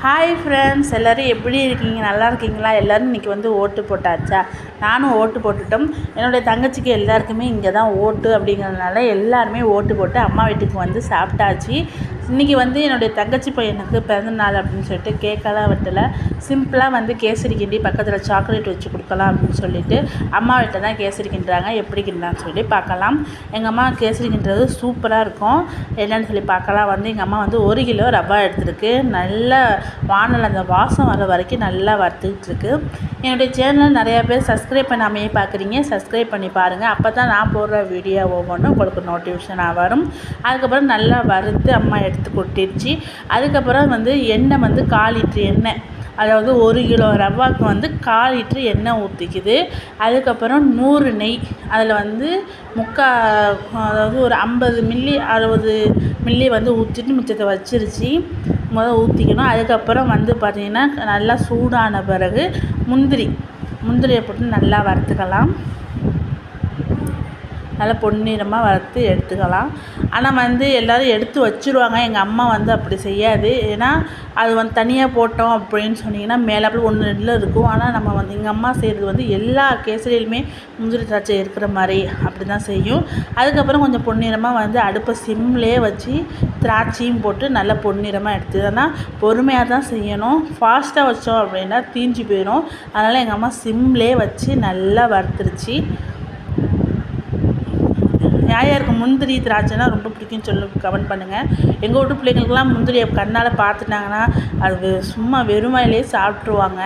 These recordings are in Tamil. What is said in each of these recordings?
ஹாய் ஃப்ரெண்ட்ஸ், எல்லோரும் எப்படி இருக்கீங்க? நல்லா இருக்கீங்களா? எல்லோரும் இன்றைக்கி வந்து ஓட்டு போட்டாச்சா? நானும் ஓட்டு போட்டுட்டோம். என்னுடைய தங்கச்சிக்கு எல்லாருக்குமே இங்கே தான் ஓட்டு அப்படிங்கிறதுனால எல்லாருமே ஓட்டு போட்டு அம்மா வீட்டுக்கு வந்து சாப்பிட்டாச்சு. இன்றைக்கி வந்து என்னுடைய தங்கச்சி பையனுக்கு பிறந்தநாள் அப்படின்னு சொல்லிட்டு கேக்கெல்லாம் வெட்டலை. சிம்பிளாக வந்து கேசரி கிண்டி பக்கத்தில் சாக்லேட் வச்சு கொடுக்கலாம் அப்படின்னு சொல்லிட்டு அம்மா வீட்டில் தான் கேசரி கிண்டுறாங்க. எப்படி கிண்டுறான்னு சொல்லி பார்க்கலாம். எங்கள் அம்மா கேசரி கிண்டுறது சூப்பராக இருக்கும். என்னென்னு சொல்லி பார்க்கலாம். வந்து எங்கள் அம்மா வந்து 1 கிலோ ரவா எடுத்துருக்கு. நல்லா வானல் அந்த வாசம் வர வரைக்கும் நல்லா வறுத்துக்கிட்டுருக்கு. என்னுடைய சேனல் நிறையா பேர் சப்ஸ்கிரைப் பண்ணாமையே பார்க்குறீங்க. சப்ஸ்கிரைப் பண்ணி பாருங்கள். அப்போ தான் நான் போடுற வீடியோ ஒவ்வொன்றும் உங்களுக்கு நோட்டிஃபிகேஷனாக வரும். அதுக்கப்புறம் நல்லா வறுத்து அம்மா எடுத்து கொட்டிடுச்சு. அதுக்கப்புறம் வந்து எண்ணெய் வந்து 1/4 லிட்டர் எண்ணெய், அதாவது 1 கிலோ ரவாவுக்கு வந்து 1/4 லிட்டர் எண்ணெய் ஊற்றிக்குது. அதுக்கப்புறம் 100 நெய், அதில் வந்து அதாவது ஒரு 50 மில்லி 60 மில்லி வந்து ஊற்றிட்டு மிச்சத்தை வச்சிருச்சு. ஊற்றிக்கணும். அதுக்கப்புறம் வந்து பார்த்திங்கன்னா நல்லா சூடான பிறகு முந்திரியை போட்டு நல்லா வறுத்துக்கலாம். நல்லா பொன்னிறமாக வறுத்து எடுத்துக்கலாம். ஆனால் வந்து எல்லோரும் எடுத்து வச்சுருவாங்க. எங்கள் அம்மா வந்து அப்படி செய்யாது. ஏன்னா அது வந்து தனியாக போட்டோம் அப்படின்னு சொன்னிங்கன்னா மேலாப்பில் 1 2 இருக்கும். ஆனால் நம்ம வந்து எங்கள் அம்மா செய்கிறது வந்து எல்லா கேசரியிலுமே முந்திரி திராட்சை இருக்கிற மாதிரி அப்படி தான் செய்யும். அதுக்கப்புறம் கொஞ்சம் பொன்னிறமாக வந்து அடுப்பை சிம்லேயே வச்சு திராட்சையும் போட்டு நல்லா பொன்னிறமாக எடுத்து, ஆனால் பொறுமையாக தான் செய்யணும். ஃபாஸ்ட்டாக வச்சோம் அப்படின்னா தீஞ்சு போயிடும். அதனால் எங்கள் அம்மா சிம்லேயே வச்சு நல்லா வறுத்துருச்சு. யாருக்கு முந்திரி திராட்சைனா ரொம்ப பிடிக்கும்னு சொல்லி கமெண்ட் பண்ணுங்கள். எங்கள் வீட்டு பிள்ளைங்களுக்கெல்லாம் முந்திரியை கண்ணால் பார்த்துட்டாங்கன்னா அது சும்மா வெறும் வாயிலே சாப்பிட்ருவாங்க.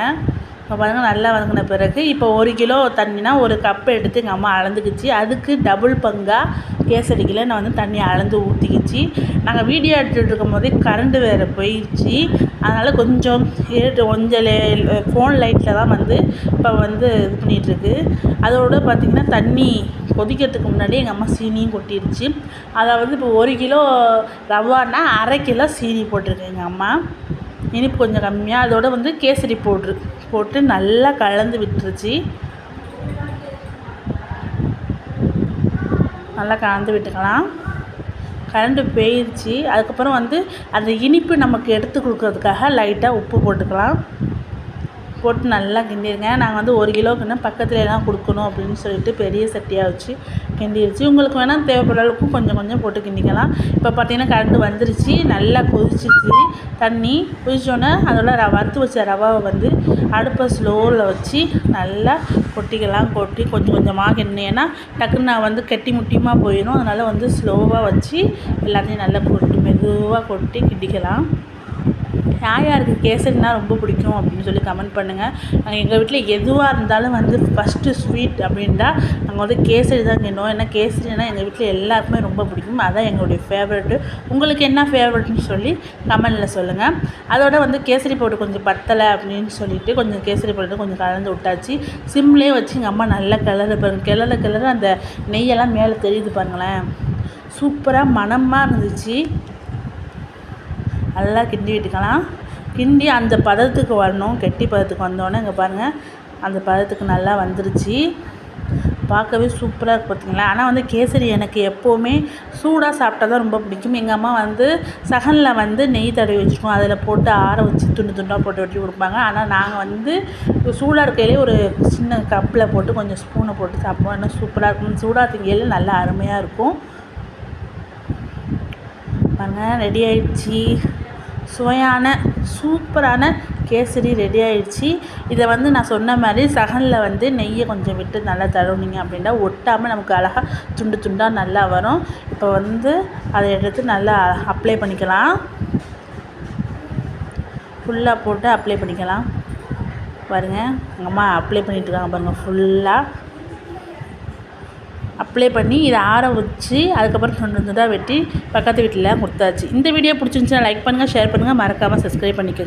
இப்போ பாருங்கள், நல்லா வதங்கின பிறகு இப்போ 1 கிலோ தண்ணினா 1 கப்பு எடுத்து எங்கள் அம்மா அளந்துக்குச்சு. அதுக்கு டபுள் பங்காக கேசரிக்கில் நான் வந்து தண்ணி அளந்து ஊற்றிக்கிச்சு. நாங்கள் வீடியோ எடுத்துகிட்டு இருக்கும் போதே கரண்ட்டு வேறு போயிடுச்சு. அதனால் கொஞ்சம் ஃபோன் லைட்டில் தான் வந்து இப்போ வந்து இது பண்ணிகிட்ருக்கு. அதோடு பார்த்திங்கன்னா தண்ணி கொதிக்கிறதுக்கு முன்னாடி எங்கள் அம்மா சீனியும் கொட்டிடுச்சு. அதாவது இப்போ 1 கிலோ ரவானா 1/2 கிலோ சீனி போட்டிருக்கு எங்கள் அம்மா. இனிப்பு கொஞ்சம் கம்மியாக. அதோடு வந்து கேசரி பவுட்ரு போட்டு நல்லா கலந்து விட்டுருச்சு. நல்லா கலந்து விட்டுக்கலாம். கரண்டு போயிடுச்சு. அதுக்கப்புறம் வந்து அந்த இனிப்பு நமக்கு எடுத்து கொடுக்கறதுக்காக லைட்டாக உப்பு போட்டுக்கலாம். போட்டு நல்லா கிண்டிடுங்க. நாங்கள் வந்து 1 கிலோக்குன்னா பக்கத்துலலாம் கொடுக்கணும் அப்படின்னு சொல்லிட்டு பெரிய சட்டியாக வச்சு கிண்டிடுச்சு. உங்களுக்கு வேணால் தேவைப்படுற அளவுக்கு கொஞ்சம் கொஞ்சம் போட்டு கிண்டிக்கலாம். இப்போ பார்த்திங்கன்னா கரண்டு வந்துருச்சு. நல்லா கொதிச்சிச்சு. தண்ணி கொதிச்சோன்னே அதோட வறுத்து வச்ச ரவாவை வந்து அடுப்பை ஸ்லோவில் வச்சு நல்லா கொட்டிக்கலாம். கொட்டி கொஞ்சம் கொஞ்சமாக கிண்டினேன்னா டக்குன்னு நான் வந்து கெட்டி முட்டியமாக போயிடும். அதனால் வந்து ஸ்லோவாக வச்சு எல்லாத்தையும் நல்லா மெதுவாக கொட்டி கிண்டிக்கலாம். யாருக்கு கேசரினா ரொம்ப பிடிக்கும் அப்படின்னு சொல்லி கமெண்ட் பண்ணுங்கள். நாங்கள் எங்கள் வீட்டில் எதுவாக இருந்தாலும் வந்து ஃபஸ்ட்டு ஸ்வீட் அப்படின்ட்டா நாங்கள் வந்து கேசரி தான் கிண்டுவோம். ஏன்னா கேசரினா எங்கள் வீட்டில் எல்லாருக்குமே ரொம்ப பிடிக்கும். அதுதான் எங்களுடைய ஃபேவரெட்டு. உங்களுக்கு என்ன ஃபேவரெட்னு சொல்லி கமெண்டில் சொல்லுங்கள். அதோட வந்து கேசரி பவுடர் கொஞ்சம் பத்தலை அப்படின்னு சொல்லிட்டு கொஞ்சம் கேசரி பவுடர் கொஞ்சம் கலந்து விட்டாச்சு. சிம்லேயே வச்சு எங்கள் அம்மா நல்லா கிளற அந்த நெய்யெல்லாம் மேலே தெரியுது பாருங்களேன். சூப்பராக மணமாக இருந்துச்சு. நல்லா கிண்டி விட்டுக்கலாம். கிண்டி அந்த பதத்துக்கு வரணும். கெட்டி பதத்துக்கு வந்தோடனே இங்கே பாருங்கள், அந்த பதத்துக்கு நல்லா வந்துருச்சு. பார்க்கவே சூப்பராக இருக்குது பார்த்திங்களா. ஆனால் வந்து கேசரி எனக்கு எப்போவுமே சூடாக சாப்பிட்டா தான் ரொம்ப பிடிக்கும். எங்கள் அம்மா வந்து சகனில் வந்து நெய் தடவி வச்சுருக்கோம். அதில் போட்டு ஆற வச்சு துண்டாக போட்டு வெட்டி கொடுப்பாங்க. ஆனால் நாங்கள் வந்து சூடாக இருக்கையிலே ஒரு சின்ன கப்பில் போட்டு கொஞ்சம் ஸ்பூனை போட்டு சாப்பிடுவோம். இன்னும் சூப்பராக இருக்கும். சூடாக திங்கையில் நல்லா அருமையாக இருக்கும். பாருங்கள், ரெடி ஆயிடுச்சு. சுவையான சூப்பரான கேசரி ரெடி ஆகிடுச்சு. இதை வந்து நான் சொன்ன மாதிரி சகனில் வந்து நெய்யை கொஞ்சம் விட்டு நல்லா தடவுனீங்க அப்படின்னா ஒட்டாமல் நமக்கு அழகாக துண்டாக நல்லா வரும். இப்போ வந்து அதை எடுத்து நல்லா அப்ளை பண்ணிக்கலாம். ஃபுல்லாக போட்டு அப்ளை பண்ணிக்கலாம். பாருங்கள், எங்கள் அம்மா அப்ளை பண்ணிட்டுருக்காங்க பாருங்கள். ஃபுல்லாக அப்ளை பண்ணி இதை ஆற வச்சு அதுக்கப்புறம் துண்டாக வெட்டி பக்கத்து வீட்டில் கொடுத்தாச்சு. இந்த வீடியோ பிடிச்சிருந்துச்சுன்னா லைக் பண்ணுங்கள், ஷேர் பண்ணுங்கள், மறக்காமல் சப்ஸ்கிரைப் பண்ணிக்கோங்க.